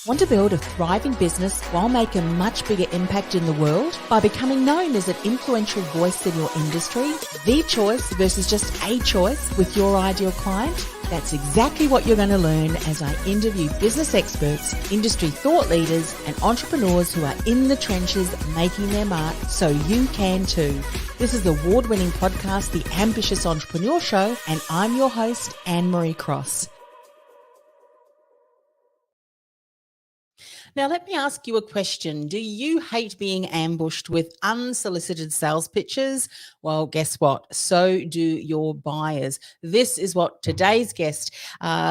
Want to build a thriving business while making a much bigger impact in the world by becoming known as an influential voice in your industry? The choice versus just a choice with your ideal client? That's exactly what you're going to learn as I interview business experts, industry thought leaders, and entrepreneurs who are in the trenches making their mark so you can too. This is the award-winning podcast, The Ambitious Entrepreneur Show, and I'm your host, Anne-Marie Cross. Now, let me ask you a question. Do you hate being ambushed with unsolicited sales pitches? Well, guess what? So do your buyers. This is what today's guest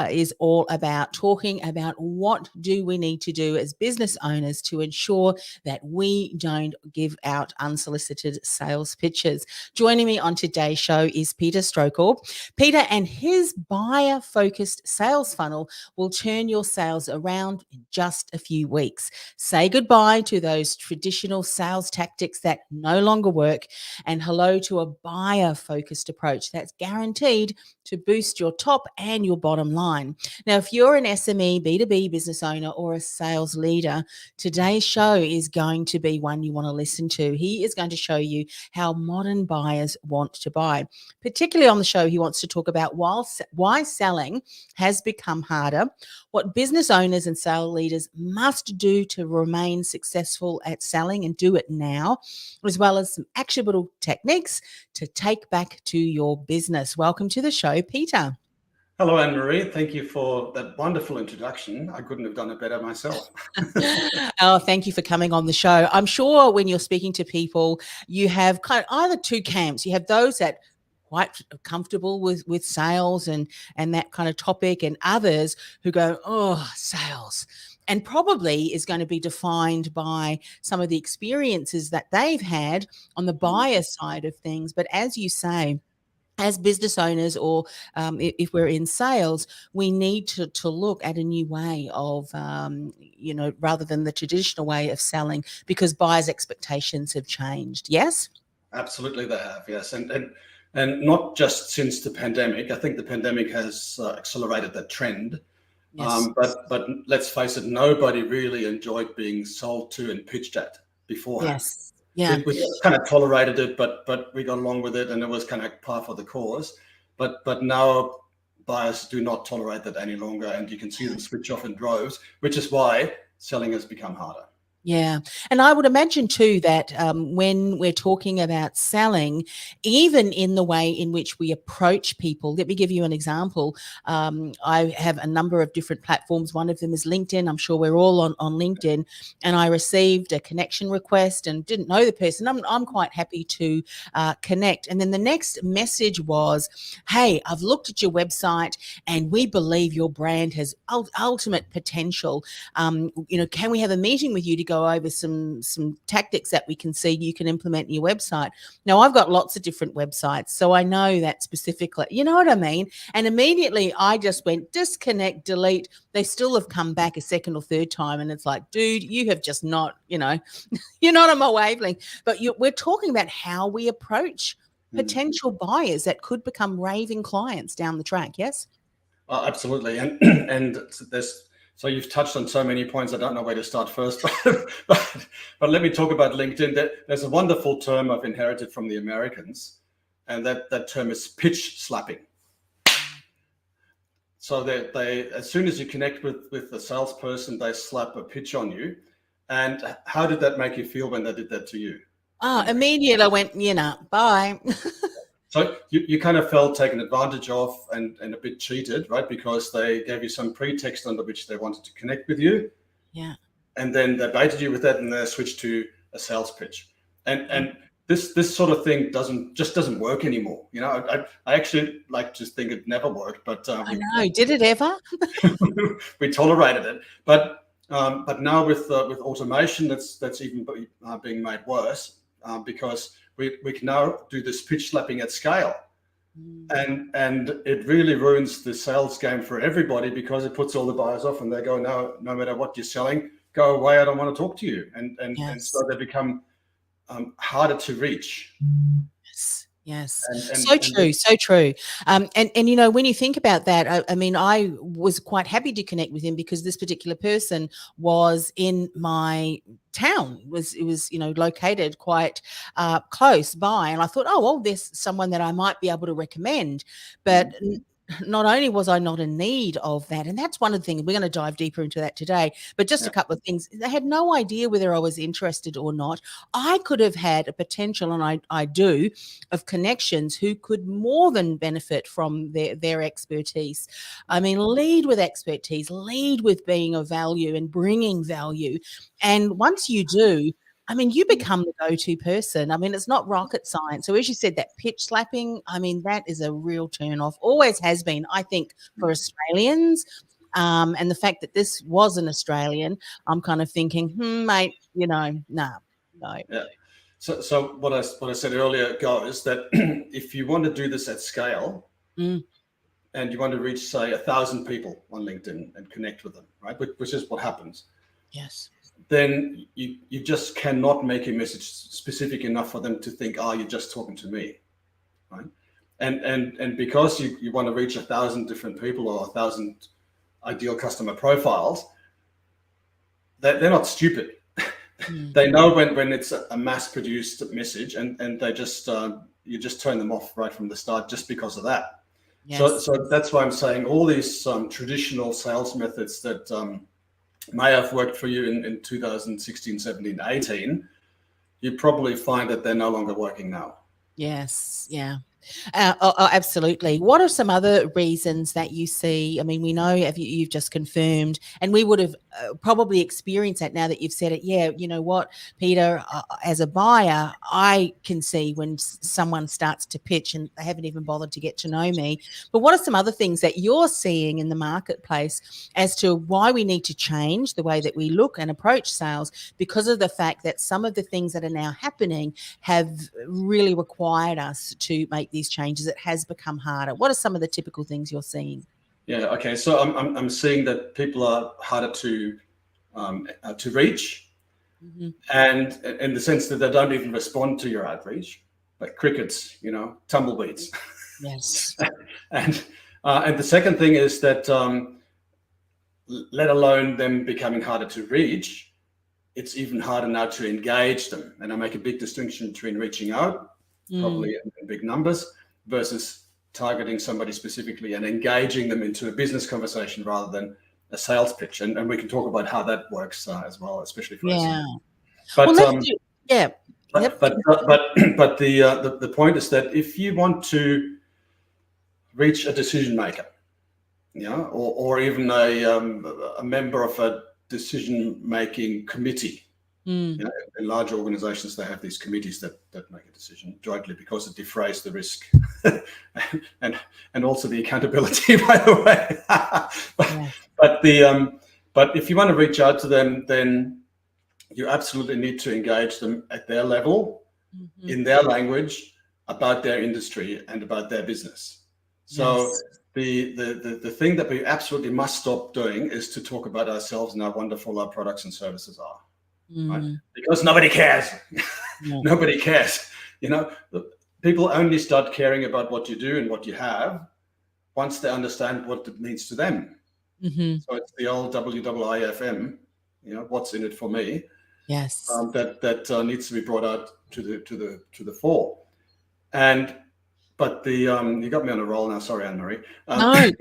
is all about, talking about what do we need to do as business owners to ensure that we don't give out unsolicited sales pitches. Joining me on today's show is Peter Strohkorb. Peter and his buyer-focused sales funnel will turn your sales around in just a few weeks. Say goodbye to those traditional sales tactics that no longer work and hello to a buyer-focused approach that's guaranteed to boost your top and your bottom line. Now, if you're an SME B2B business owner or a sales leader, today's show is going to be one you want to listen to. He is going to show you how modern buyers want to buy. Particularly on the show, he wants to talk about why selling has become harder, what business owners and sales leaders must do to remain successful at selling and do it now, as well as some actionable techniques to take back to your business. Welcome to the show, Peter. Hello, Anne-Marie. Thank you for that wonderful introduction. I couldn't have done it better myself. Oh, thank you for coming on the show. I'm sure when you're speaking to people, you have kind of either two camps. You have those that quite comfortable with sales and that kind of topic, and others who go, oh, sales. And probably is going to be defined by some of the experiences that they've had on the buyer side of things. But as you say, as business owners, or if we're in sales, we need to look at a new way of, rather than the traditional way of selling, because buyers' expectations have changed. Yes? Absolutely, they have. Yes, and not just since the pandemic. I think the pandemic has accelerated that trend. Yes. But let's face it, nobody really enjoyed being sold to and pitched at beforehand. Yes. Yeah. We kind of tolerated it, but we got along with it, and it was kind of par for the course. But now buyers do not tolerate that any longer, and you can see them switch off in droves, which is why selling has become harder. Yeah. And I would imagine too that when we're talking about selling, even in the way in which we approach people, let me give you an example. I have a number of different platforms. One of them is LinkedIn. I'm sure we're all on LinkedIn. And I received a connection request and didn't know the person. I'm quite happy to connect. And then the next message was, hey, I've looked at your website and we believe your brand has ultimate potential. Can we have a meeting with you to go over some tactics that we can see you can implement in your website? Now, I've got lots of different websites, so I know that specifically. You know what I mean? And immediately I just went disconnect, delete. They still have come back a second or third time, and it's like, dude, you have just not, you're not on my wavelength. But we're talking about how we approach potential buyers that could become raving clients down the track. Yes? Absolutely. And there's, so you've touched on so many points. I don't know where to start first, but let me talk about LinkedIn. There's a wonderful term I've inherited from the Americans, and that term is pitch slapping. So they as soon as you connect with the salesperson, they slap a pitch on you. And how did that make you feel when they did that to you? Oh, immediately I went, bye. So you kind of felt taken advantage of and a bit cheated, right? Because they gave you some pretext under which they wanted to connect with you. Yeah. And then they baited you with that, and they switched to a sales pitch. And this sort of thing doesn't work anymore. I actually like to think it never worked, but I know. Did it ever? we tolerated it. But now with automation, that's even being made worse because we can now do this pitch slapping at scale. And it really ruins the sales game for everybody, because it puts all the buyers off, and they go, no matter what you're selling, go away, I don't want to talk to you. And so they become harder to reach. Yes. And So true. So true. And, you know, when you think about that, I mean, I was quite happy to connect with him because this particular person was in my town, it was, you know, located quite close by. And I thought, oh, well, there's someone that I might be able to recommend. But not only was I not in need of that, and that's one of the things, we're going to dive deeper into that today, but just a couple of things. They had no idea whether I was interested or not. I could have had a potential, and I do, of connections who could more than benefit from their expertise. I mean, lead with expertise, lead with being of value and bringing value. And once you do, I mean, you become the go-to person. I mean, it's not rocket science. So as you said, that pitch slapping, I mean, that is a real turn off. Always has been, I think, for Australians. And the fact that this was an Australian, I'm kind of thinking, mate, you know, no. Yeah. So what I said earlier goes that if you want to do this at scale, and you want to reach, say, 1,000 people on LinkedIn and connect with them, right? Which is what happens. Yes. Then you just cannot make a message specific enough for them to think, oh, you're just talking to me, right? And because you want to reach 1,000 different people or 1,000 ideal customer profiles, they're not stupid. They know when it's a mass-produced message, and they just you just turn them off right from the start just because of that. Yes. So that's why I'm saying all these traditional sales methods that may have worked for you in 2016, 17, 18, you probably find that they're no longer working now. Yes. Yeah. Absolutely. What are some other reasons that you see? I mean, we know you've just confirmed, and we would have probably experienced that now that you've said it. Yeah, you know what, Peter, as a buyer, I can see when someone starts to pitch and they haven't even bothered to get to know me. But what are some other things that you're seeing in the marketplace as to why we need to change the way that we look and approach sales because of the fact that some of the things that are now happening have really required us to make these changes? It has become harder. What are some of the typical things you're seeing? Yeah. Okay. So I'm seeing that people are harder to reach, and in the sense that they don't even respond to your outreach, like crickets, you know, tumbleweeds. Yes. And the second thing is that let alone them becoming harder to reach, it's even harder now to engage them. And I make a big distinction between reaching out, probably in big numbers, versus targeting somebody specifically and engaging them into a business conversation rather than a sales pitch. And we can talk about how that works as well, especially for us. But but the point is that if you want to reach a decision maker, or even a member of a decision-making committee. In large organizations, they have these committees that make a decision jointly because it defrays the risk and also the accountability, by the way. But if you want to reach out to them, then you absolutely need to engage them at their level, in their language, about their industry and about their business. So the thing that we absolutely must stop doing is to talk about ourselves and how wonderful our products and services are. Right? Because nobody cares. Nobody cares. You know, people only start caring about what you do and what you have once they understand what it means to them. So it's the old WWIFM, what's in it for me? Yes. That needs to be brought out to the fore. But you got me on a roll now. Sorry, Anne-Marie. No,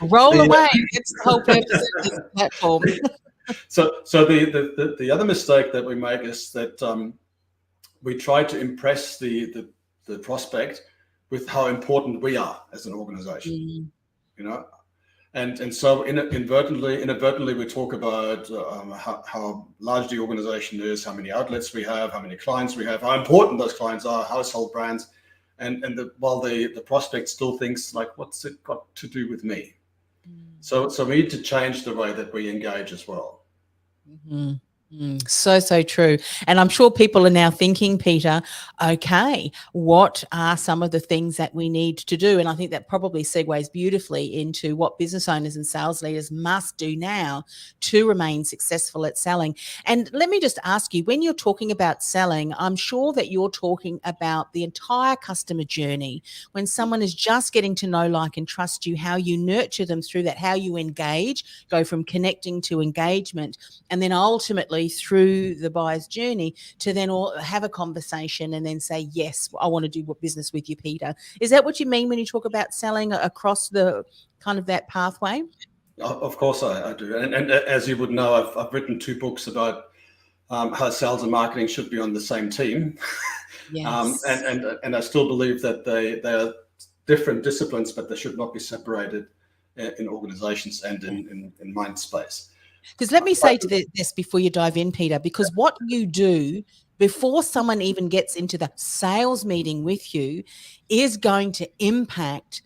roll away. That's the whole purpose of this platform. So the other mistake that we make is that we try to impress the prospect with how important we are as an organization, and so inadvertently we talk about how large the organization is, how many outlets we have, how many clients we have, how important those clients are, household brands, while the prospect still thinks like, what's it got to do with me? So we need to change the way that we engage as well. So true. And I'm sure people are now thinking, Peter, okay, what are some of the things that we need to do? And I think that probably segues beautifully into what business owners and sales leaders must do now to remain successful at selling. And let me just ask you, when you're talking about selling, I'm sure that you're talking about the entire customer journey. When someone is just getting to know, like, and trust you, how you nurture them through that, how you engage, go from connecting to engagement, and then ultimately through the buyer's journey to then all have a conversation and then say, yes, I want to do business with you, Peter. Is that what you mean when you talk about selling across the kind of that pathway? Of course I do. And as you would know, I've written 2 books about how sales and marketing should be on the same team. Yes. And I still believe that they are different disciplines, but they should not be separated in organizations and in mind space. Because let me say to this before you dive in, Peter, because what you do before someone even gets into the sales meeting with you is going to impact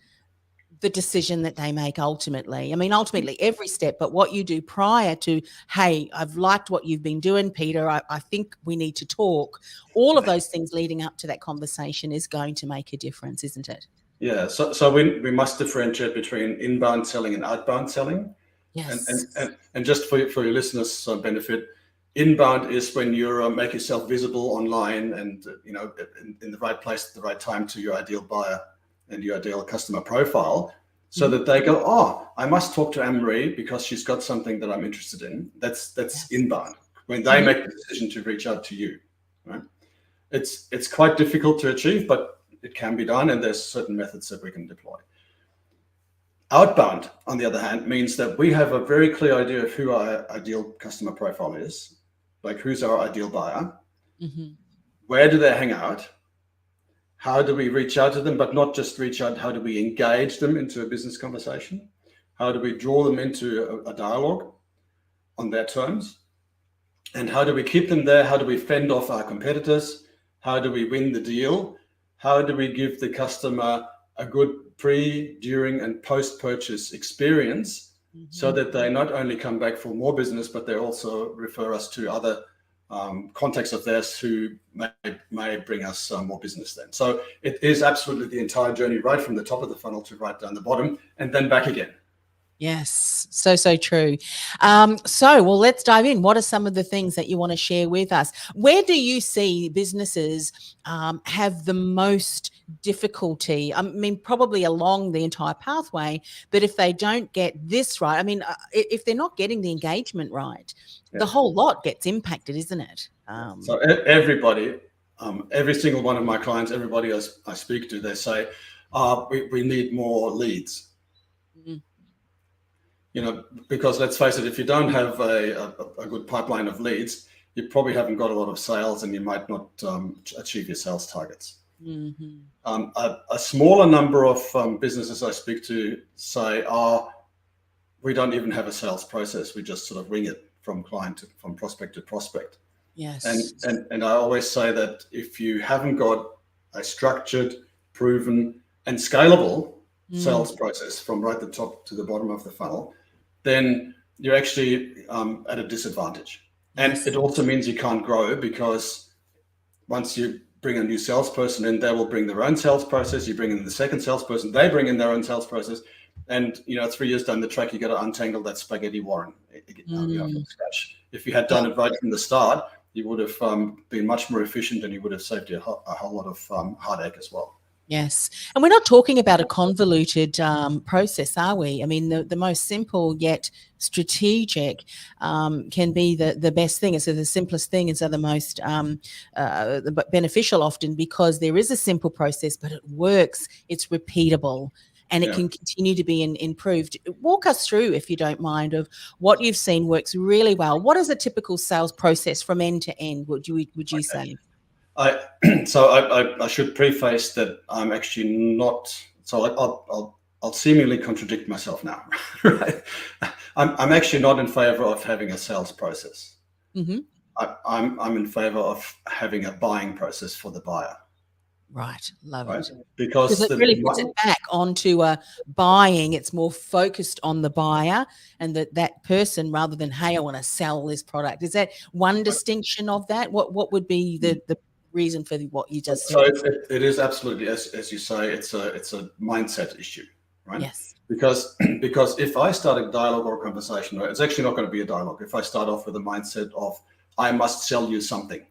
the decision that they make ultimately. I mean, ultimately every step, but what you do prior to, hey, I've liked what you've been doing, Peter, I think we need to talk. All of those things leading up to that conversation is going to make a difference, isn't it? Yeah, so we must differentiate between inbound selling and outbound selling. Yes. And just for your listeners' benefit, inbound is when you make yourself visible online and in the right place at the right time to your ideal buyer and your ideal customer profile, so that they go, oh, I must talk to Anne-Marie because she's got something that I'm interested in. That's inbound, when they make the decision to reach out to you. Right? It's quite difficult to achieve, but it can be done, and there's certain methods that we can deploy. Outbound, on the other hand, means that we have a very clear idea of who our ideal customer profile is, like who's our ideal buyer, where do they hang out, how do we reach out to them, but not just reach out, how do we engage them into a business conversation, how do we draw them into a dialogue on their terms, and how do we keep them there, how do we fend off our competitors, how do we win the deal, how do we give the customer a good pre, during, and post-purchase experience, so that they not only come back for more business, but they also refer us to other contacts of theirs who may bring us more business then. So it is absolutely the entire journey, right from the top of the funnel to right down the bottom, and then back again. Yes, so true. Well, let's dive in. What are some of the things that you want to share with us? Where do you see businesses have the most difficulty? I mean, probably along the entire pathway, but if they don't get this right, I mean, if they're not getting the engagement right, the whole lot gets impacted, isn't it? So everybody, every single one of my clients, everybody I speak to, they say, we need more leads. Because let's face it, if you don't have a good pipeline of leads, you probably haven't got a lot of sales, and you might not achieve your sales targets. A smaller number of businesses I speak to say, we don't even have a sales process. We just sort of wing it from prospect to prospect. Yes. And I always say that if you haven't got a structured, proven, and scalable sales process from right at the top to the bottom of the funnel, then you're actually at a disadvantage. And it also means you can't grow, because once you bring a new salesperson in, they will bring their own sales process. You bring in the second salesperson, they bring in their own sales process. And 3 years down the track, you got to untangle that spaghetti warren from scratch. If you had done it right from the start, you would have been much more efficient, and you would have saved you a whole lot of heartache as well. Yes. And we're not talking about a convoluted process, are we? I mean, the most simple yet strategic can be the best thing. So the simplest thing is the most beneficial often, because there is a simple process, but it works. It's repeatable, and it can continue to be improved. Walk us through, if you don't mind, of what you've seen works really well. What is a typical sales process from end to end, would you say? I should preface that I'm actually not. So I'll seemingly contradict myself now. Right? I'm actually not in favor of having a sales process. I'm in favor of having a buying process for the buyer. Right. Love right? it. Because Because it really puts it back onto buying. It's more focused on the buyer and that person rather than, hey, I want to sell this product. Is that one distinction of that? What would be the reason for what you just so said? it is absolutely, as you say, it's a mindset issue, right? Yes. Because if I start a dialogue or a conversation, right, it's actually not going to be a dialogue. If I start off with a mindset of I must sell you something,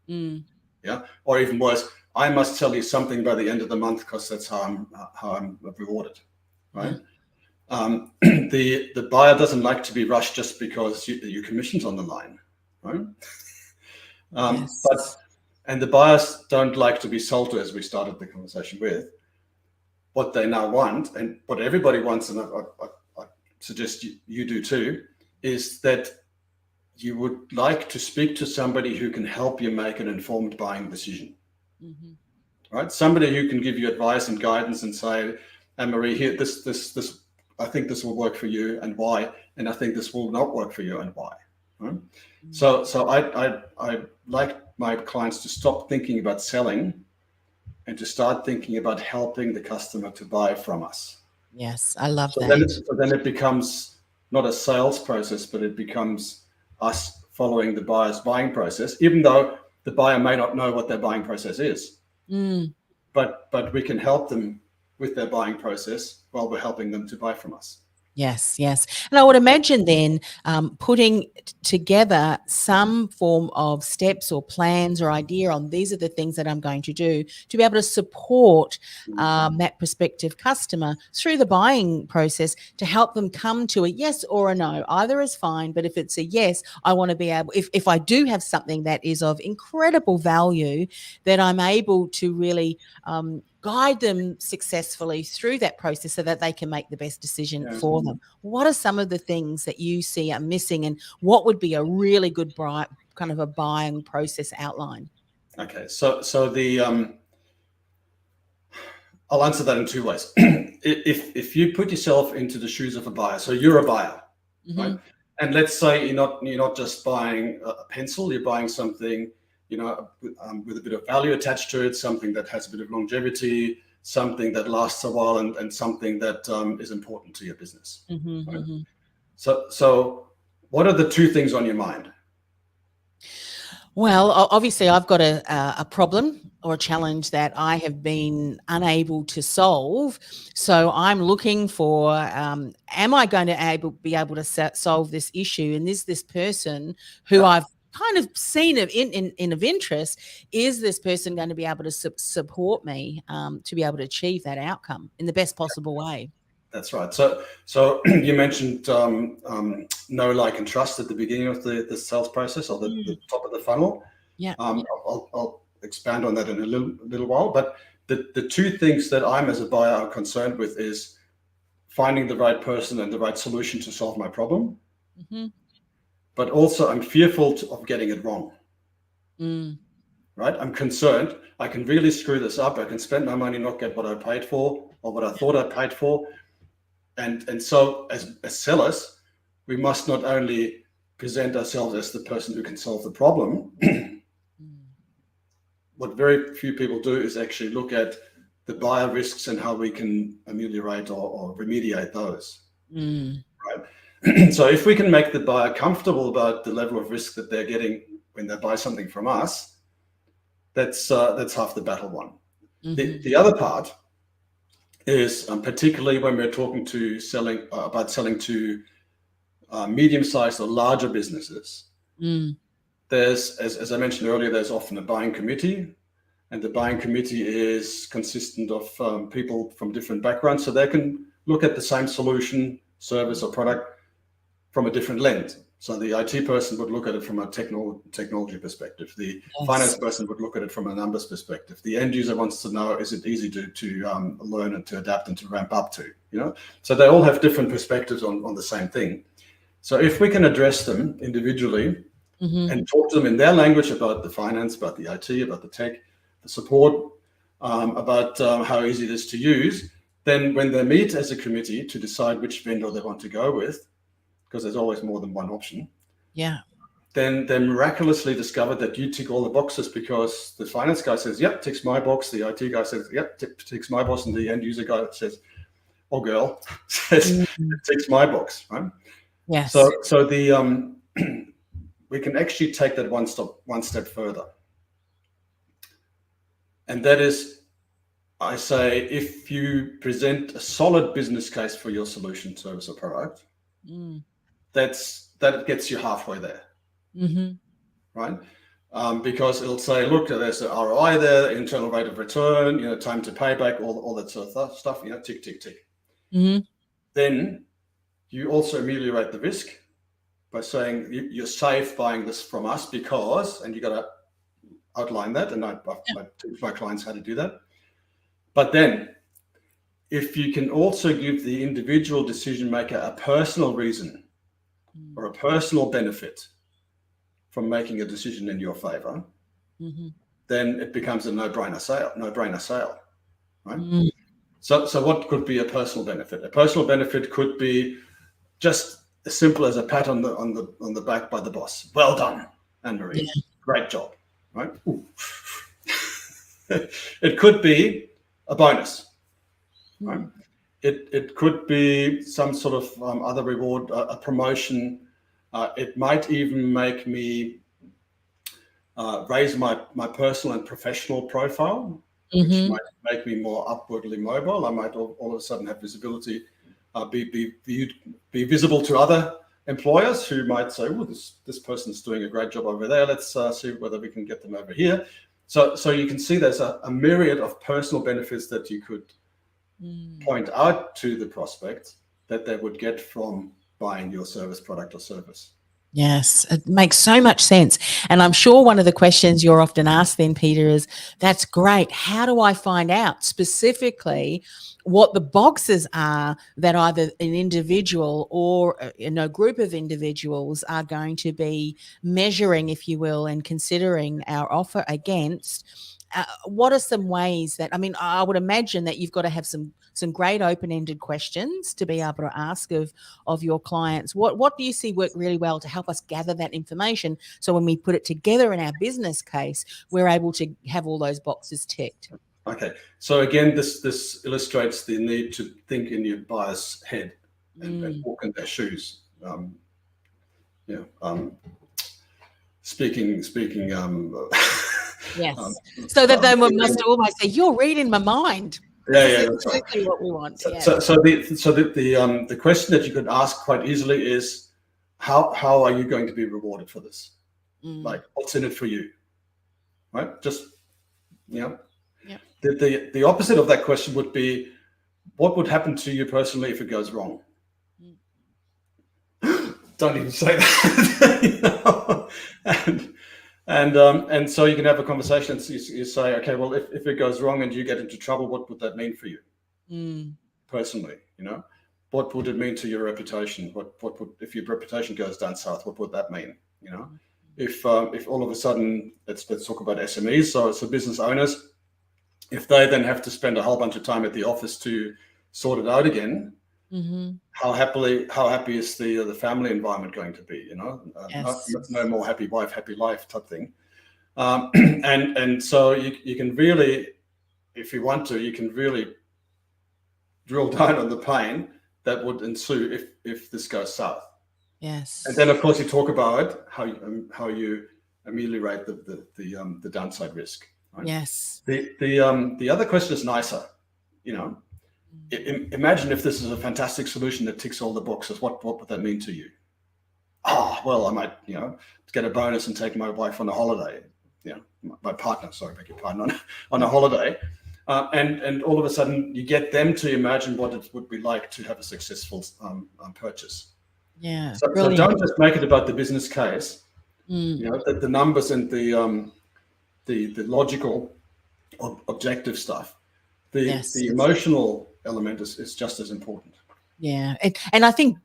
yeah, or even worse, I must sell you something by the end of the month because that's how I'm rewarded, right? Yeah. The buyer doesn't like to be rushed just because your commission's on the line, right? Yes. And the buyers don't like to be sold to, as we started the conversation with. What they now want, and what everybody wants, and I suggest you do too, is that you would like to speak to somebody who can help you make an informed buying decision. Right? Somebody who can give you advice and guidance and say, Anne-Marie, here, this, I think this will work for you and why, and I think this will not work for you and why. Right? So I like my clients to stop thinking about selling and to start thinking about helping the customer to buy from us. Yes, I love So that. then it becomes not a sales process, but it becomes us following the buyer's buying process, even though the buyer may not know what their buying process is. But we can help them with their buying process while we're helping them to buy from us. Yes, yes. And I would imagine then putting together some form of steps or plans or idea on these are the things that I'm going to do to be able to support that prospective customer through the buying process to help them come to a yes or a no. Either is fine, but if it's a yes, I want to be able, if I do have something that is of incredible value, that I'm able to really guide them successfully through that process so that they can make the best decision for them. What are some of the things that you see are missing, and what would be a really good kind of a buying process outline? Okay, so the I'll answer that in two ways. If you put yourself into the shoes of a buyer, so you're a buyer, right? And let's say you're not just buying a pencil, you're buying something, with a bit of value attached to it, something that has a bit of longevity, something that lasts a while, and something that is important to your business. Right? So what are the two things on your mind? Well, obviously, I've got a problem or a challenge that I have been unable to solve. So I'm looking for, am I going to be able to solve this issue? And is this person who I've kind of seen of interest, is this person going to be able to support me to be able to achieve that outcome in the best possible way? That's right. So you mentioned know, like, and trust at the beginning of the sales process, or the top of the funnel. Yeah. I'll expand on that in a little while. But the two things that I'm, as a buyer, are concerned with is finding the right person and the right solution to solve my problem. But also, I'm fearful of getting it wrong. Right? I'm concerned I can really screw this up. I can spend my money, not get what I paid for or what I thought I paid for. And so as sellers, we must not only present ourselves as the person who can solve the problem. What very few people do is actually look at the buyer risks and how we can ameliorate or remediate those. Right? So if we can make the buyer comfortable about the level of risk that they're getting when they buy something from us, that's half the battle won. The other part is particularly when we're talking to selling to medium-sized or larger businesses. There's, as I mentioned earlier, there's often a buying committee, and the buying committee is consistent of people from different backgrounds, so they can look at the same solution, service, or product from a different lens. So the IT person would look at it from a technology perspective. The finance person would look at it from a numbers perspective. The end user wants to know, is it easy to learn and to adapt and to ramp up to? So they all have different perspectives on the same thing. So if we can address them individually and talk to them in their language about the finance, about the IT, about the tech, the support, about how easy it is to use, then when they meet as a committee to decide which vendor they want to go with, because there's always more than one option. Yeah. then they miraculously discover that you tick all the boxes because the finance guy says, yep, ticks my box. The IT guy says, yep, ticks my box. And the end user guy says, or girl says, ticks my box, right? Yes. So the we can actually take that one step further. And that is, I say, if you present a solid business case for your solution, service, or product, that gets you halfway there. Right? Because it'll say, look, there's the ROI there, internal rate of return, time to payback, all that sort of stuff, tick, tick, tick. Then you also ameliorate the risk by saying you're safe buying this from us because, and you got to outline that, and I teach my clients how to do that. But then if you can also give the individual decision maker a personal reason or a personal benefit from making a decision in your favor, then it becomes a no-brainer sale, right? So what could be a personal benefit? A personal benefit could be just as simple as a pat on the back by the boss. Well done, Anne-Marie. Yeah. Great job, right? It could be a bonus, right? It could be some sort of other reward, a promotion. It might even make me raise my personal and professional profile, which might make me more upwardly mobile. I might all of a sudden have visibility, be visible to other employers who might say, "Oh, this person's doing a great job over there. Let's see whether we can get them over here." So you can see there's a myriad of personal benefits that you could point out to the prospect that they would get from buying your service, product, or service. Yes, it makes so much sense. And I'm sure one of the questions you're often asked then, Peter, is, that's great. How do I find out specifically what the boxes are that either an individual or group of individuals are going to be measuring, if you will, and considering our offer against? What are some ways that, I would imagine that you've got to have some great open-ended questions to be able to ask of your clients. What do you see work really well to help us gather that information, so when we put it together in our business case, we're able to have all those boxes ticked? Okay, so again, this illustrates the need to think in your buyer's head and walk in their shoes. Speaking yes, so that they must almost say, "You're reading my mind." Yeah, that's exactly right. What we want. So the question that you could ask quite easily is, how are you going to be rewarded for this? Like, what's in it for you? Right? Just the opposite of that question would be, what would happen to you personally if it goes wrong? Don't even say that. And so you can have a conversation and you say, okay, well, if it goes wrong and you get into trouble, what would that mean for you personally? What would it mean to your reputation? What would, if your reputation goes down south, what would that mean? If all of a sudden, let's talk about SMEs, so business owners, if they then have to spend a whole bunch of time at the office to sort it out again, how happy is the family environment going to be? Yes. No more happy wife, happy life type thing. And so you can really, if you want to, you can really drill down on the pain that would ensue if this goes south. Yes. And then of course you talk about how you ameliorate the downside risk. Right? Yes. The other question is nicer. Imagine if this is a fantastic solution that ticks all the boxes. What would that mean to you? Well, I might, get a bonus and take my wife on a holiday. My partner, sorry, beg your pardon, on a holiday. And all of a sudden you get them to imagine what it would be like to have a successful purchase. Yeah. So don't just make it about the business case. The numbers and the logical objective stuff. The emotional element is just as important. Yeah. And I think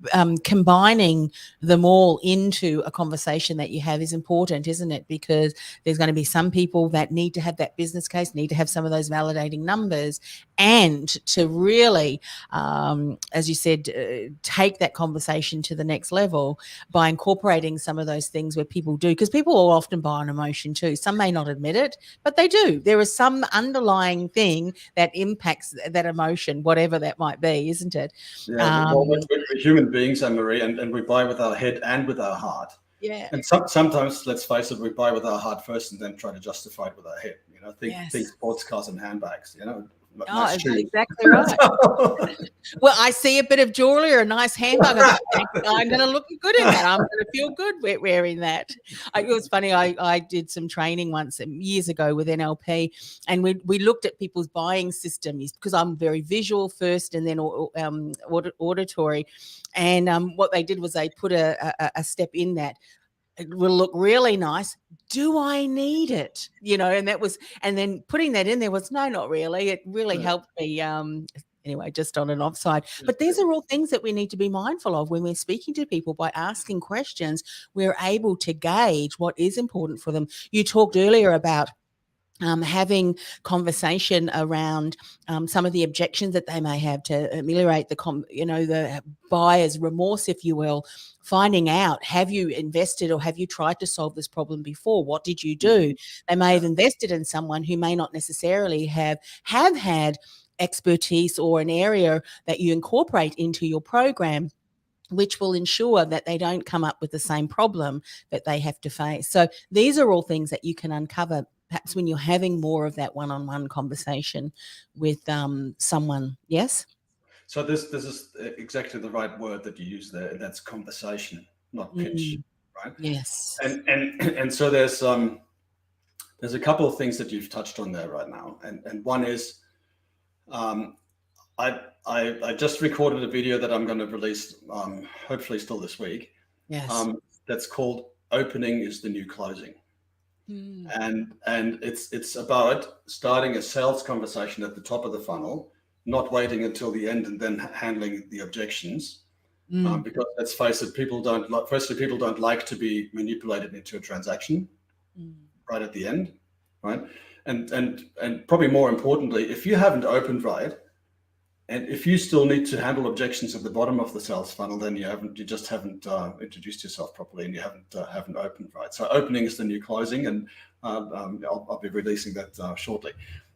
combining them all into a conversation that you have is important, isn't it? Because there's going to be some people that need to have that business case, need to have some of those validating numbers, and to really, as you said, take that conversation to the next level by incorporating some of those things where people do, because people will often buy an emotion too. Some may not admit it, but they do. There is some underlying thing that impacts that emotion, whatever that might be, isn't it? Yeah, well, we're human beings, Anne-Marie, and we buy with our head and with our heart. Yeah. And sometimes, let's face it, we buy with our heart first and then try to justify it with our head. Think sports cars and handbags. Nice shoes. Exactly right. Well, I see a bit of jewelry or a nice handbag. I'm going to look good in that. I'm going to feel good wearing that. It was funny. I did some training once years ago with NLP, and we looked at people's buying systems, because I'm very visual first and then auditory. And what they did was they put a step in that. It will look really nice. Do I need it? And that was, and then putting that in there was, no, not really. It really helped me. Anyway, just on an offside. But these are all things that we need to be mindful of when we're speaking to people. By asking questions, we're able to gauge what is important for them. You talked earlier about having conversation around some of the objections that they may have, to ameliorate the buyer's remorse, if you will. Finding out, have you invested or have you tried to solve this problem before? What did you do? They may have invested in someone who may not necessarily have had expertise or an area that you incorporate into your program, which will ensure that they don't come up with the same problem that they have to face. So these are all things that you can uncover perhaps when you're having more of that one-on-one conversation with someone. Yes? So this is exactly the right word that you use there. And that's conversation, not pitch, right? Yes. And so there's a couple of things that you've touched on there right now. And one is, I just recorded a video that I'm going to release, hopefully still this week. Yes. That's called "Opening is the New Closing," and it's about starting a sales conversation at the top of the funnel, not waiting until the end and then handling the objections. Because let's face it, people don't like to be manipulated into a transaction right at the end, right? And probably more importantly, if you haven't opened right, and if you still need to handle objections at the bottom of the sales funnel, then you just haven't introduced yourself properly, and you haven't opened right. So opening is the new closing, and I'll be releasing that shortly.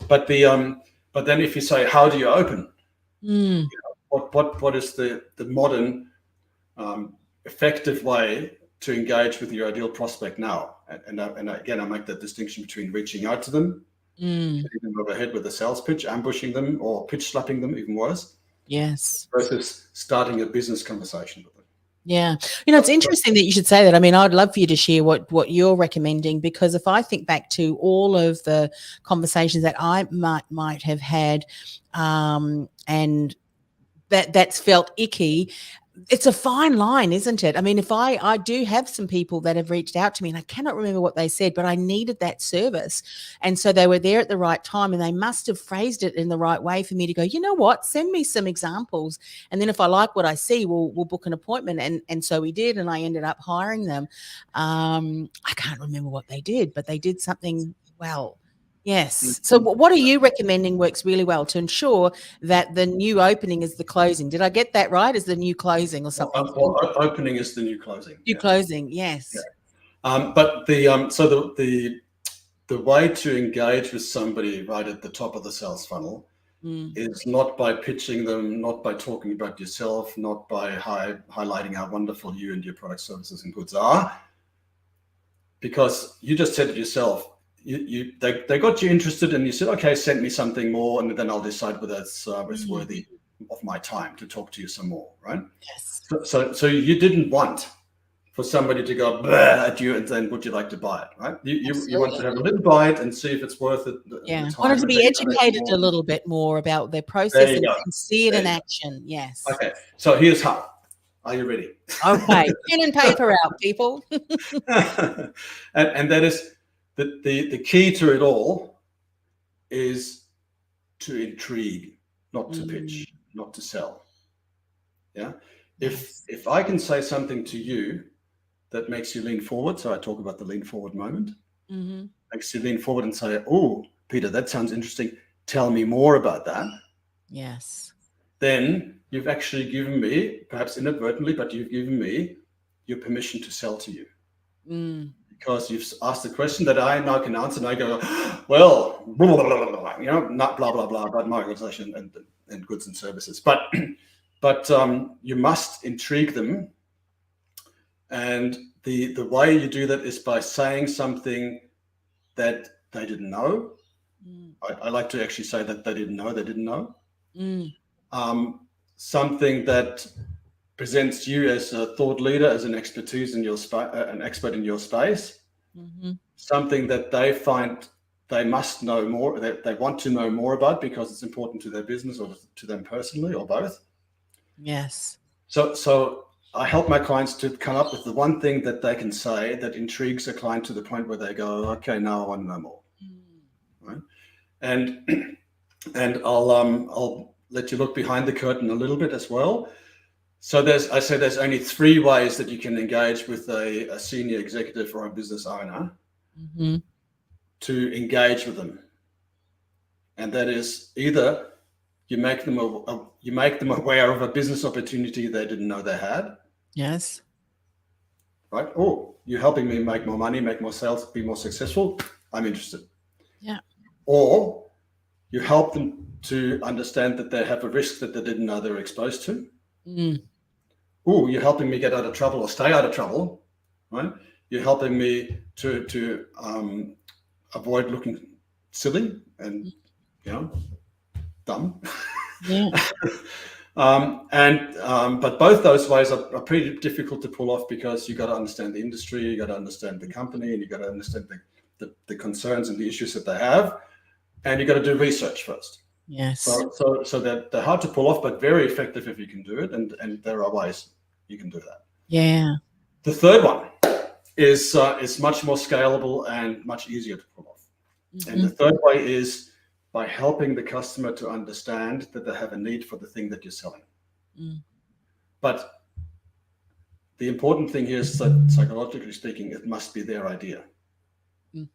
But then if you say, how do you open? What is the modern effective way to engage with your ideal prospect now? And again, I make that distinction between reaching out to them, hitting them over the head with a sales pitch, ambushing them, or pitch slapping them, even worse. Yes. Versus starting a business conversation with them. Yeah. It's interesting that you should say that. I mean, I'd love for you to share what you're recommending, because if I think back to all of the conversations that I might have had, and that's felt icky, it's a fine line, isn't it? I mean, if I do have some people that have reached out to me, and I cannot remember what they said, but I needed that service. And so they were there at the right time, and they must have phrased it in the right way for me to go, you know what, send me some examples. And then if I like what I see, we'll book an appointment. And so we did, and I ended up hiring them. I can't remember what they did, but they did something well. Yes. So what are you recommending works really well to ensure that the new opening is the closing? Did I get that right? Is the new closing or something? Opening is the new closing. New closing, yes. Yeah. But the way to engage with somebody right at the top of the sales funnel is not by pitching them, not by talking about yourself, not by highlighting how wonderful you and your product, services, and goods are, because you just said it yourself. They got you interested, and you said, okay, send me something more, and then I'll decide whether it's worthy of my time to talk to you some more, right? Yes. So you didn't want for somebody to go at you and then, would you like to buy it, right? You want to have a little bite and see if it's worth it. Yeah, wanted to be educated a little bit more about their process and see it in action. Yes. Okay, so here's how. Are you ready? Okay, pen and paper out, people. and that is the key to it all is to intrigue, not to pitch, not to sell. Yeah. Yes. If I can say something to you that makes you lean forward, so I talk about the lean forward moment, Mm-hmm. makes you lean forward and say, oh, Peter, that sounds interesting. Tell me more about that. Yes. Then you've actually given me, perhaps inadvertently, but you've given me your permission to sell to you. Mm. Because you've asked a question that I now can answer, and I go, well, blah, blah, blah, blah, blah, not blah, blah, blah about my organization and goods and services. But you must intrigue them. And the way you do that is by saying something that they didn't know. Mm. I like to actually say that they didn't know. Mm. Something that presents you as a thought leader, as an expertise in your an expert in your space. Mm-hmm. Something that they find they must know more, that they want to know more about because it's important to their business or to them personally, or both. Yes. So I help my clients to come up with the one thing that they can say that intrigues a client to the point where they go, okay, now I want to know more. Right? And I'll let you look behind the curtain a little bit as well. So there's only 3 ways that you can engage with a senior executive or a business owner Mm-hmm. to engage with them. And that is either you make them aware of a business opportunity they didn't know they had. Yes. Right? Oh, you're helping me make more money, make more sales, be more successful. I'm interested. Yeah. Or you help them to understand that they have a risk that they didn't know they were exposed to. Mm. Oh, you're helping me get out of trouble or stay out of trouble, right? You're helping me to avoid looking silly and dumb. Yeah. But both those ways are pretty difficult to pull off because you got to understand the industry, you got to understand the company, and you got to understand the concerns and the issues that they have, and you got to do research first. Yes. So they're hard to pull off, but very effective if you can do it, and there are ways you can do that. Yeah. The third one is much more scalable and much easier to pull off. Mm-hmm. And the third way is by helping the customer to understand that they have a need for the thing that you're selling. Mm. But the important thing here is that, psychologically speaking, it must be their idea. Mm.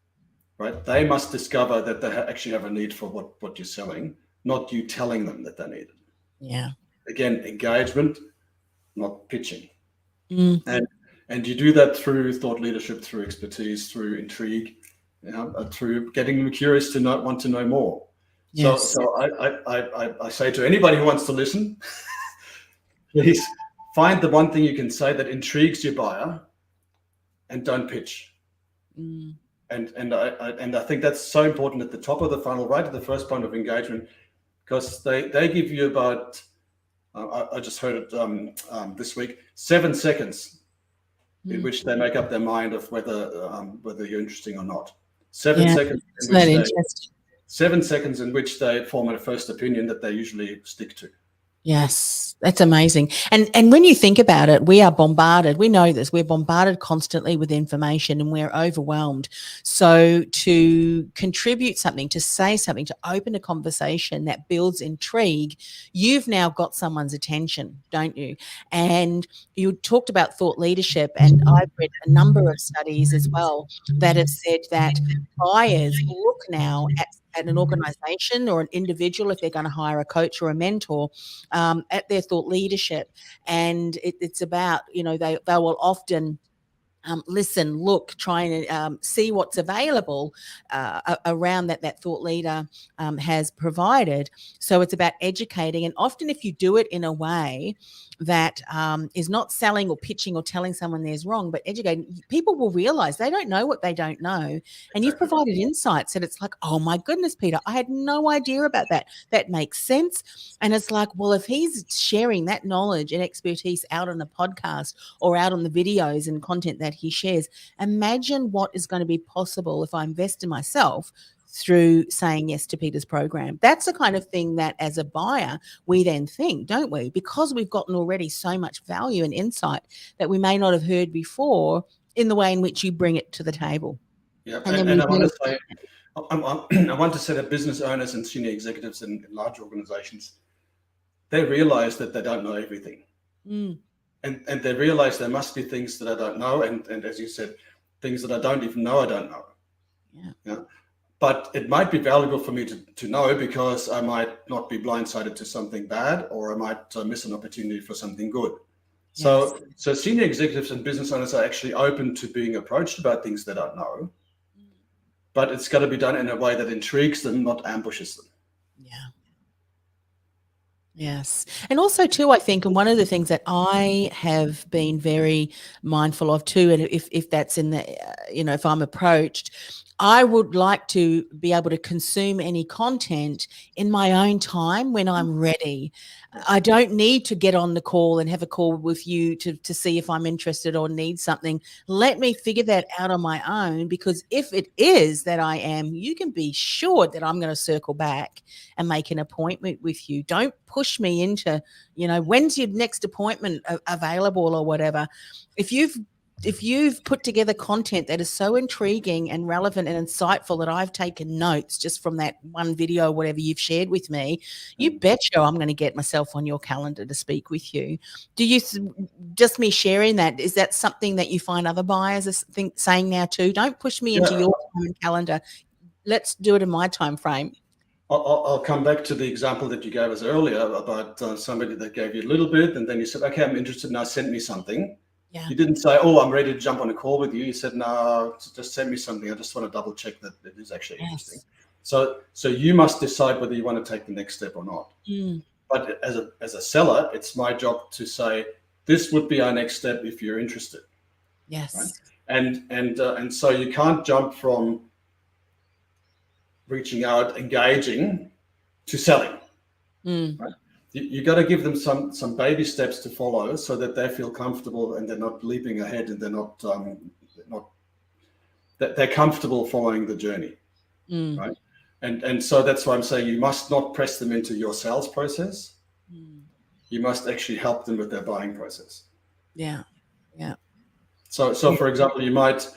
Right? They must discover that they actually have a need for what you're selling, not you telling them that they need it. Yeah. Again, engagement, not pitching. Mm. And you do that through thought leadership, through expertise, through intrigue, through getting them curious to want to know more. Yes. So I say to anybody who wants to listen, please find the one thing you can say that intrigues your buyer, and don't pitch. Mm. And I think that's so important at the top of the funnel, right at the first point of engagement, because they give you about I just heard it this week, 7 seconds in which they make up their mind of whether you're interesting or not. 7 seconds. 7 seconds in which they form a first opinion that they usually stick to. Yes, that's amazing. And when you think about it, we are bombarded. We know this. We're bombarded constantly with information and we're overwhelmed. So to contribute something, to say something, to open a conversation that builds intrigue, you've now got someone's attention, don't you? And you talked about thought leadership, and I've read a number of studies as well that have said that buyers look now at an organization or an individual, if they're going to hire a coach or a mentor, at their thought leadership. And it's about, they will often listen, look, try and see what's available around that thought leader has provided. So it's about educating. And often if you do it in a way that is not selling or pitching or telling someone there's wrong, but educating, people will realize they don't know what they don't know. And you've provided insights and it's like, oh my goodness, Peter, I had no idea about that. That makes sense. And it's like, well, if he's sharing that knowledge and expertise out on a podcast or out on the videos and content that he shares, imagine what is going to be possible if I invest in myself through saying yes to Peter's program. That's the kind of thing that as a buyer, we then think, don't we? Because we've gotten already so much value and insight that we may not have heard before in the way in which you bring it to the table. Yeah, and I want to say, I want to say that business owners and senior executives in large organizations, they realize that they don't know everything. Mm. And they realize there must be things that I don't know, and as you said, things that I don't even know I don't know. Yeah. Yeah. But it might be valuable for me to know, because I might not be blindsided to something bad, or I might miss an opportunity for something good. Yes. So senior executives and business owners are actually open to being approached about things they don't know, but it's got to be done in a way that intrigues them, not ambushes them. Yeah. Yes. And also too, I think, and one of the things that I have been very mindful of too, and if that's in the, if I'm approached, I would like to be able to consume any content in my own time when I'm ready. I don't need to get on the call and have a call with you to see if I'm interested or need something. Let me figure that out on my own, because if it is that I am, you can be sure that I'm going to circle back and make an appointment with you. Don't push me into, when's your next appointment available or whatever. If you've put together content that is so intriguing and relevant and insightful that I've taken notes just from that one video, whatever you've shared with me, you betcha I'm going to get myself on your calendar to speak with you. Do you, just me sharing that, is that something that you find other buyers are saying now too? Don't push me into your time and calendar. Let's do it in my time frame. I'll come back to the example that you gave us earlier about somebody that gave you a little bit, and then you said, okay, I'm interested now, send me something. Yeah. You didn't say, oh, I'm ready to jump on a call with you. You said, no, just send me something. I just want to double check that it is actually interesting. So you must decide whether you want to take the next step or not. But as a seller, it's my job to say, this would be our next step if you're interested. Yes. Right? And so you can't jump from reaching out, engaging, to selling. Right? You got to give them some baby steps to follow, so that they feel comfortable and they're not leaping ahead, and they're comfortable following the journey, right? And so that's why I'm saying you must not press them into your sales process. You must actually help them with their buying process. Yeah. So for example, you might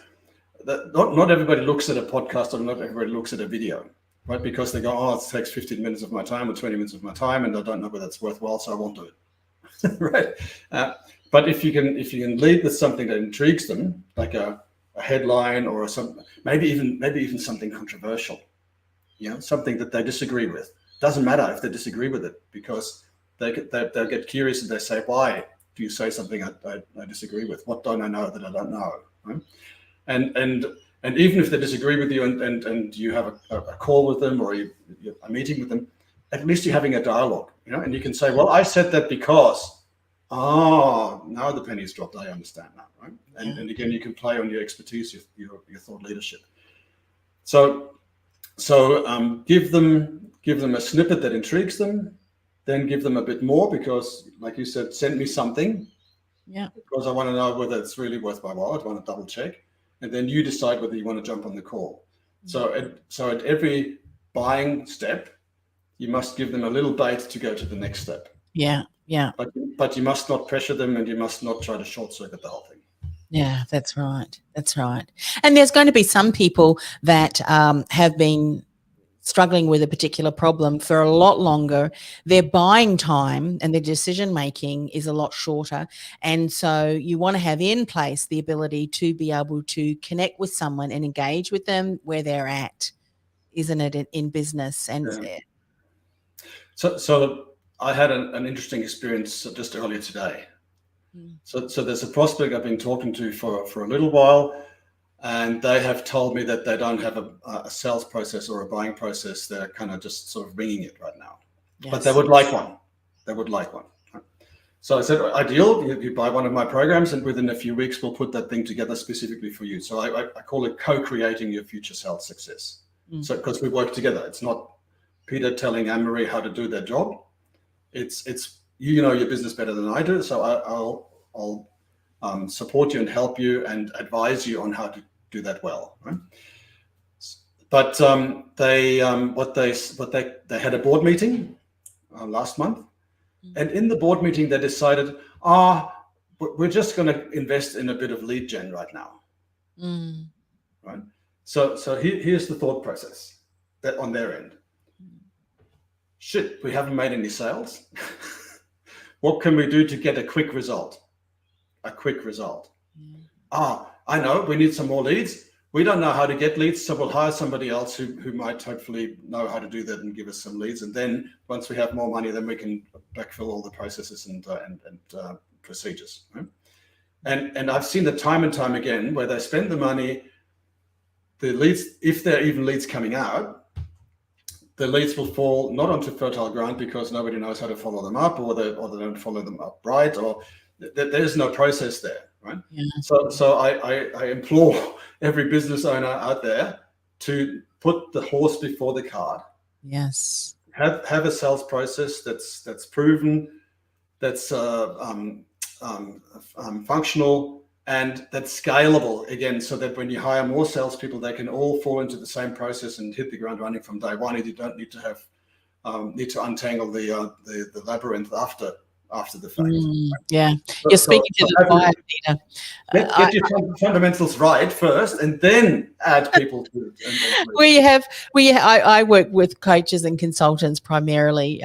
not everybody looks at a podcast, or not everybody looks at a video. Right, because they go, oh, it takes 15 minutes of my time or 20 minutes of my time, and I don't know whether it's worthwhile, so I won't do it. Right, but if you can lead with something that intrigues them, like a headline or maybe even something controversial, something that they disagree with. Doesn't matter if they disagree with it, because they'll get curious and they say, why do you say something I disagree with? What don't I know that I don't know? Right? And even if they disagree with you and you have a call with them, or you're a meeting with them, at least you're having a dialogue, and you can say, well, I said that because, now the penny's dropped. I understand now, right? And again, you can play on your expertise, your thought leadership. So give them a snippet that intrigues them, then give them a bit more, because like you said, send me something. Yeah. Because I want to know whether it's really worth my while. I want to double check. And then you decide whether you want to jump on the call. So at every buying step, you must give them a little bait to go to the next step. Yeah. But you must not pressure them, and you must not try to short circuit the whole thing. Yeah, that's right. And there's going to be some people that have been struggling with a particular problem for a lot longer. Their buying time and their decision making is a lot shorter, and so you want to have in place the ability to be able to connect with someone and engage with them where they're at, isn't it, in business? And so I had an interesting experience just earlier today. So there's a prospect I've been talking to for a little while, and they have told me that they don't have a sales process or a buying process. They're kind of just sort of winging it right now. Yes. But they would like one. So I said, ideal, you buy one of my programs, and within a few weeks, we'll put that thing together specifically for you. So I call it co-creating your future sales success. So because we work together, it's not Peter telling Anne-Marie how to do their job. It's you know your business better than I do. So I'll support you and help you and advise you on how to do that well, right? But they had a board meeting last month, and in the board meeting they decided, we're just going to invest in a bit of lead gen right now, right? So here's the thought process that on their end. Shit, we haven't made any sales. What can we do to get a quick result? A quick result. I know we need some more leads. We don't know how to get leads, so we'll hire somebody else who might hopefully know how to do that and give us some leads. And then once we have more money, then we can backfill all the processes and procedures. Right? And I've seen it time and time again where they spend the money, the leads, if there are even leads coming out, the leads will fall not onto fertile ground because nobody knows how to follow them up, or they don't follow them up right, or there's no process there, right? Yeah. So I implore every business owner out there to put the horse before the cart. Yes. Have a sales process that's proven, that's functional, and that's scalable again, so that when you hire more salespeople, they can all fall into the same process and hit the ground running from day one. And you don't need to have untangle the labyrinth after the fact. Yeah, you're speaking to the choir, Peter. Get your fundamentals right first, and then add people to it. I work with coaches and consultants primarily.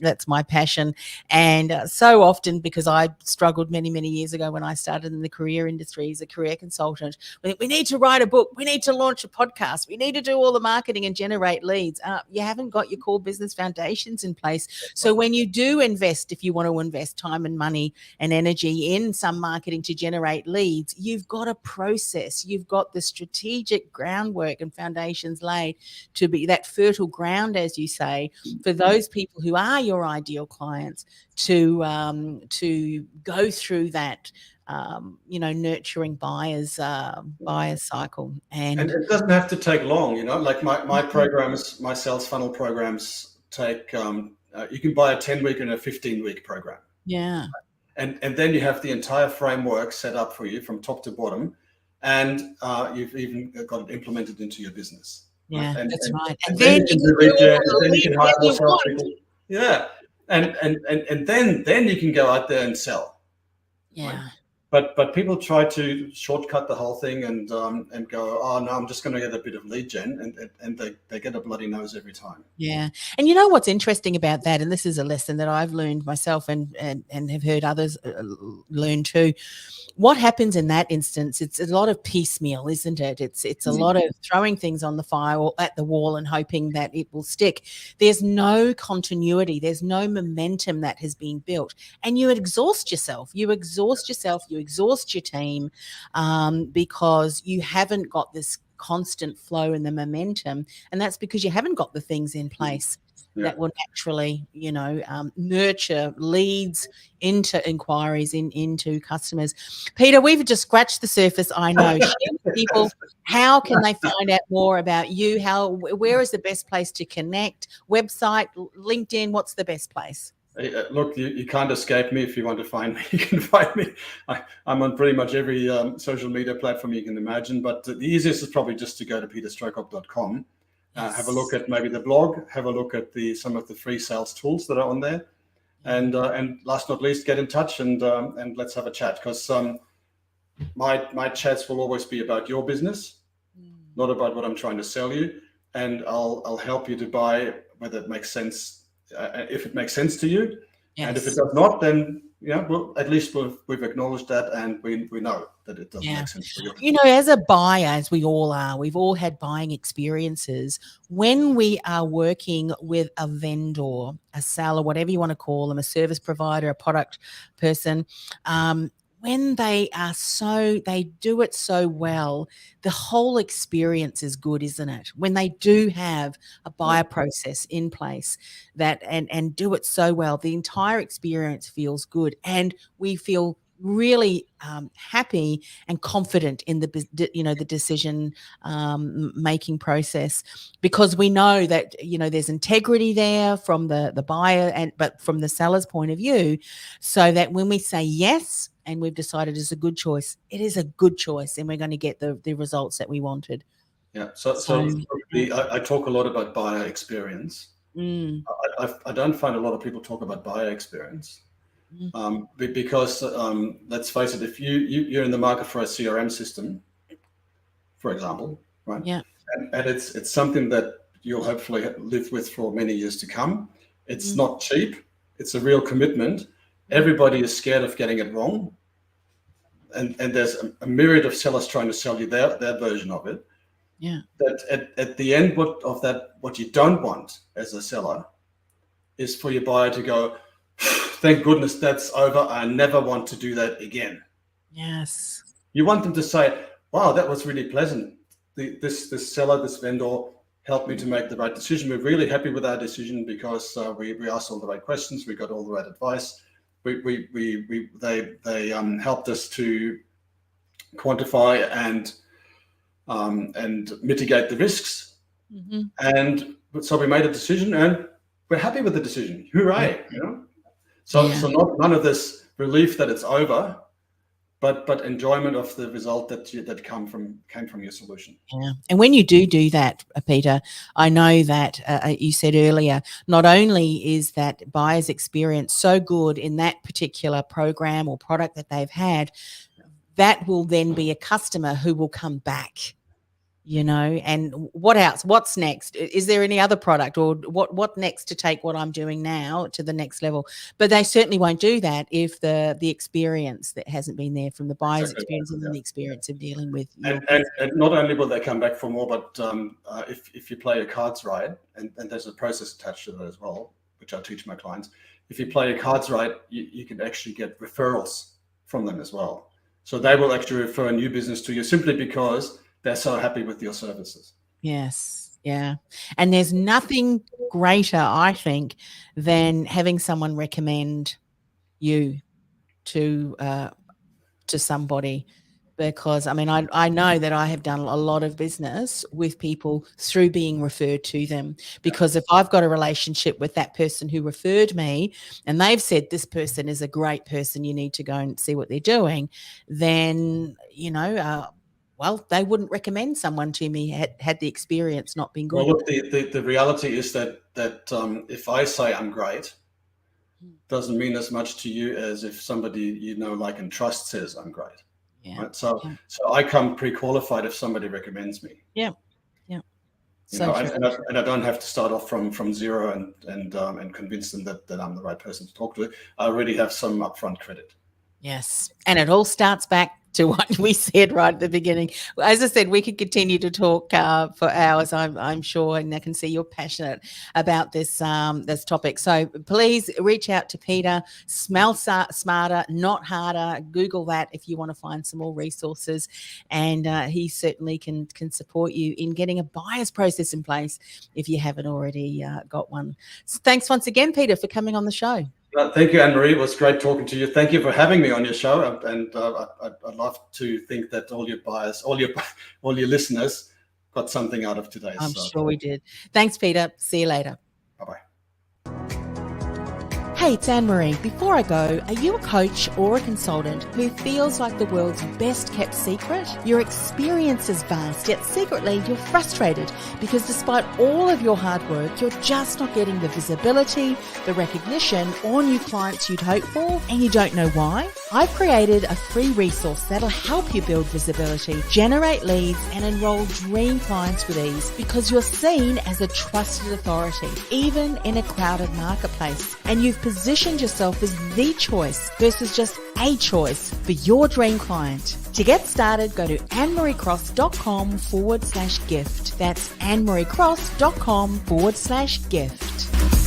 That's my passion. And so often, because I struggled many, many years ago when I started in the career industry as a career consultant, we need to write a book. We need to launch a podcast. We need to do all the marketing and generate leads. You haven't got your core business foundations in place. So when you do invest, if you want to invest time and money and energy in some marketing to generate leads, you've got a process, you've got the strategic groundwork and foundations laid to be that fertile ground, as you say, for those people who are your ideal clients to go through that nurturing buyers cycle. And it doesn't have to take long, like my programs, my sales funnel programs take you can buy a 10-week and a 15-week program. Yeah. And then you have the entire framework set up for you from top to bottom, and you've even got it implemented into your business. Yeah, right? that's right. And then you can hire more salespeople. Yeah, and then you can go out there and sell. Yeah. Right? But people try to shortcut the whole thing and go, oh no, I'm just going to get a bit of lead gen, and they get a bloody nose every time. Yeah, and you know what's interesting about that, and this is a lesson that I've learned myself and have heard others learn too. What happens in that instance? It's a lot of piecemeal, isn't it? It's a lot of throwing things on the fire or at the wall and hoping that it will stick. There's no continuity. There's no momentum that has been built, and you exhaust yourself. You exhaust your team because you haven't got this constant flow and the momentum, and that's because you haven't got the things in place that will naturally, nurture leads into inquiries into customers. Peter, we've just scratched the surface. I know. Share with people, how can they find out more about you? Where is the best place to connect? Website, LinkedIn, what's the best place? Look, you can't escape me. If you want to find me, you can find me. I'm on pretty much every social media platform you can imagine, but the easiest is probably just to go to peterstrohkorb.com. Have a look at maybe the blog, have a look at some of the free sales tools that are on there. And last but not least, get in touch and let's have a chat, because my chats will always be about your business, not about what I'm trying to sell you. And I'll help you to buy whether it makes sense, if it makes sense to you. Yes. And if it does not, then at least we've acknowledged that, and we know that it doesn't make sense for you. As a buyer, as we all are, we've all had buying experiences. When we are working with a vendor, a seller, whatever you want to call them, a service provider, a product person, when they do it so well, the whole experience is good, isn't it? When they do have a buyer process in place and do it so well, the entire experience feels good, and we feel really happy and confident in the decision making process, because we know that there's integrity there from the buyer but from the seller's point of view, so that when we say yes and we've decided it's a good choice, it is a good choice, and we're going to get the results that we wanted. Yeah. So I talk a lot about buyer experience. I don't find a lot of people talk about buyer experience. Because let's face it, if you're in the market for a CRM system, for example, right? Yeah. And it's something that you'll hopefully live with for many years to come. It's not cheap. It's a real commitment. Everybody is scared of getting it wrong. And there's a myriad of sellers trying to sell you their version of it. Yeah. That at the end what you don't want as a seller is for your buyer to go, thank goodness that's over. I never want to do that again. Yes. You want them to say, wow, that was really pleasant. This seller, this vendor helped me to make the right decision. We're really happy with our decision because we asked all the right questions. We got all the right advice. They helped us to quantify and mitigate the risks. Mm-hmm. And so we made a decision and we're happy with the decision. Hooray. So none of this relief that it's over, but enjoyment of the result that came from your solution. Yeah. And when you do that, Peter, I know that you said earlier, not only is that buyer's experience so good in that particular program or product that they've had, that will then be a customer who will come back. And what else? What's next? Is there any other product or what next to take what I'm doing now to the next level? But they certainly won't do that if the experience that hasn't been there from the buyer's experience and then the experience of dealing with. And not only will they come back for more, but if you play your cards right, and there's a process attached to that as well, which I teach my clients. If you play your cards right, you can actually get referrals from them as well. So they will actually refer a new business to you simply because they're so happy with your services. Yes. Yeah. And there's nothing greater, I think, than having someone recommend you to somebody, because I know that I have done a lot of business with people through being referred to them, because if I've got a relationship with that person who referred me and they've said this person is a great person, you need to go and see what they're doing, then, well, they wouldn't recommend someone to me had the experience not been good. Well, look, the reality is that if I say I'm great, doesn't mean as much to you as if somebody like and trust says I'm great. Yeah. Right? So I come pre-qualified if somebody recommends me. Yeah. Yeah. So and I don't have to start off from zero and convince them that I'm the right person to talk to. I already have some upfront credit. Yes. And it all starts back to what we said right at the beginning. As I said, we could continue to talk for hours, I'm sure, and I can see you're passionate about this topic. So please reach out to Peter. Smell smarter, not harder. Google that if you want to find some more resources, and he certainly can support you in getting a buyer's process in place if you haven't already got one. So thanks once again, Peter, for coming on the show. Thank you, Anne-Marie. It was great talking to you. Thank you for having me on your show. And I'd love to think that all your buyers, all your listeners got something out of today. I'm sure we did. Thanks, Peter. See you later. Bye-bye. Hey, it's Anne-Marie. Before I go, are you a coach or a consultant who feels like the world's best kept secret? Your experience is vast, yet secretly you're frustrated because despite all of your hard work, you're just not getting the visibility, the recognition, or new clients you'd hope for, and you don't know why? I've created a free resource that'll help you build visibility, generate leads, and enroll dream clients with ease, because you're seen as a trusted authority, even in a crowded marketplace, and you've positioned yourself as the choice versus just a choice for your dream client. To get started, go to annemariecross.com/gift. That's annemariecross.com/gift.